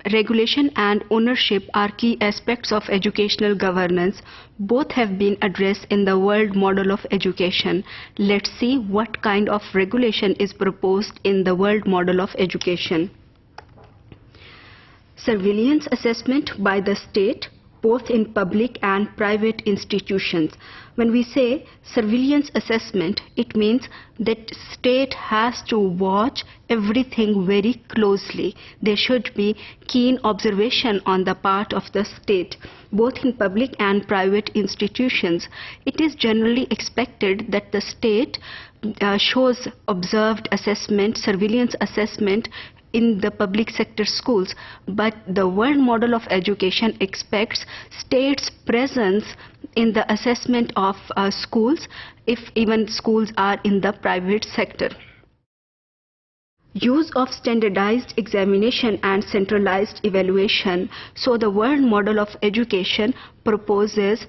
Regulation and ownership are key aspects of educational governance. Both have been addressed in the world model of education. Let's see what kind of regulation is proposed in the world model of education. Surveillance assessment by the state, both in public and private institutions. When we say surveillance assessment, it means that state has to watch everything very closely. There should be keen observation on the part of the state, both in public and private institutions. It is generally expected that the state shows observed assessment, surveillance assessment in the public sector schools, but the world model of education expects states' presence in the assessment of schools, if even schools are in the private sector. Use of standardized examination and centralized evaluation. So the world model of education proposes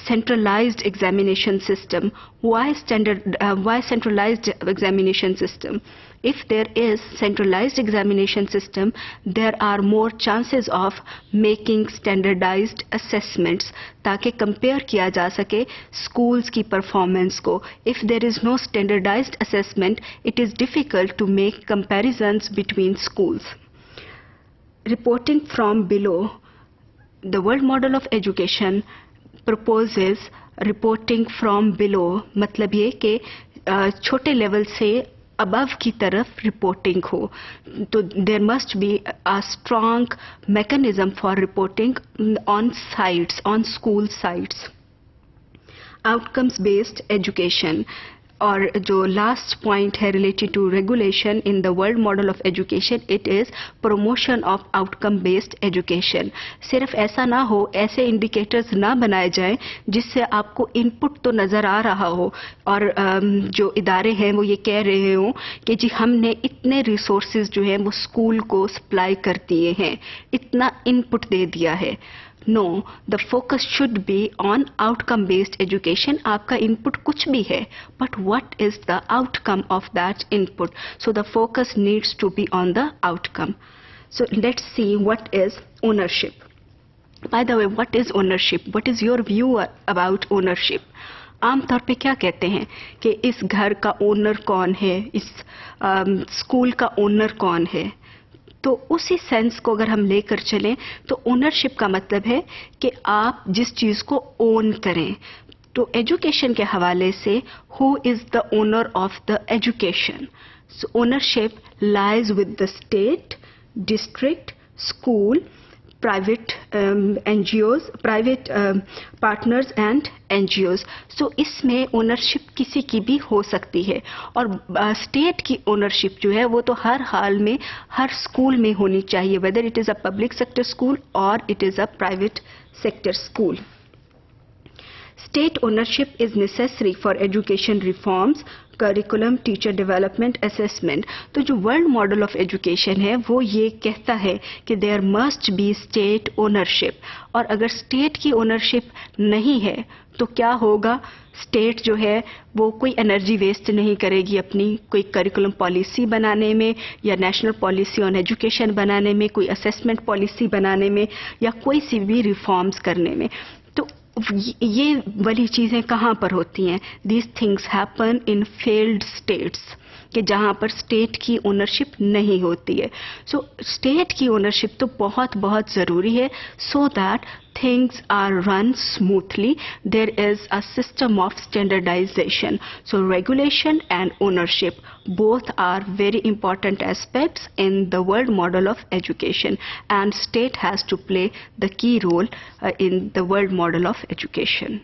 centralized examination system. Why centralized examination system? If there is centralized examination system, there are more chances of making standardized assessments, ताकि compare किया जा सके schools की performance को. If there is no standardized assessment, it is difficult to make comparisons between schools. Reporting from below. The world model of education proposes reporting from below. मतलब ये कि छोटे level से above की तरफ reporting हो. तो there must be a strong mechanism for reporting on sites, on school sites. Outcomes based education. और जो लास्ट पॉइंट है related to regulation in the world model of education, it is promotion of outcome based education. सिर्फ ऐसा ना हो, ऐसे indicators ना बनाए जाएं जिससे आपको इनपुट तो नज़र आ रहा हो और जो इदारे हैं वो ये कह रहे हों कि जी हमने इतने रिसोर्सेज जो हैं वो स्कूल को सप्लाई कर दिए हैं, इतना इनपुट दे दिया है. No, the focus should be on outcome-based education. आपका input कुछ भी है, but what is the outcome of that input? So the focus needs to be on the outcome. So let's see what is ownership. By the way, what is ownership? What is your view about ownership? आमतौर पे क्या कहते हैं कि इस घर का owner कौन है, इस स्कूल का ओनर कौन है. तो उसी सेंस को अगर हम लेकर चलें तो ओनरशिप का मतलब है कि आप जिस चीज़ को ओन करें. तो एजुकेशन के हवाले से who is the owner of the education? So ownership lies with the state, district, school, private NGOs, private partners and NGOs. सो इसमें ओनरशिप किसी की भी हो सकती है और स्टेट की ओनरशिप जो है वो तो हर हाल में हर स्कूल में होनी चाहिए, whether it is a public sector school और it is a private sector school. State ownership is necessary for education reforms, curriculum, teacher development, assessment. तो जो वर्ल्ड मॉडल ऑफ एजुकेशन है वो ये कहता है कि there must be state ownership. और अगर स्टेट की ओनरशिप नहीं है तो क्या होगा? स्टेट जो है वो कोई एनर्जी वेस्ट नहीं करेगी अपनी कोई करिकुलम पॉलिसी बनाने में या नेशनल पॉलिसी ऑन एजुकेशन बनाने में, कोई असेसमेंट पॉलिसी बनाने में या कोई सी भी रिफॉर्म्स करने में. तो ये वाली चीज़ें कहाँ पर होती हैं? These things happen in failed states, कि जहाँ पर स्टेट की ओनरशिप नहीं होती है. सो स्टेट की ओनरशिप तो बहुत बहुत ज़रूरी है so that things are run smoothly. There is a system of standardization. So regulation and ownership both are very important aspects in the world model of education, and state has to play the key role in the world model of education.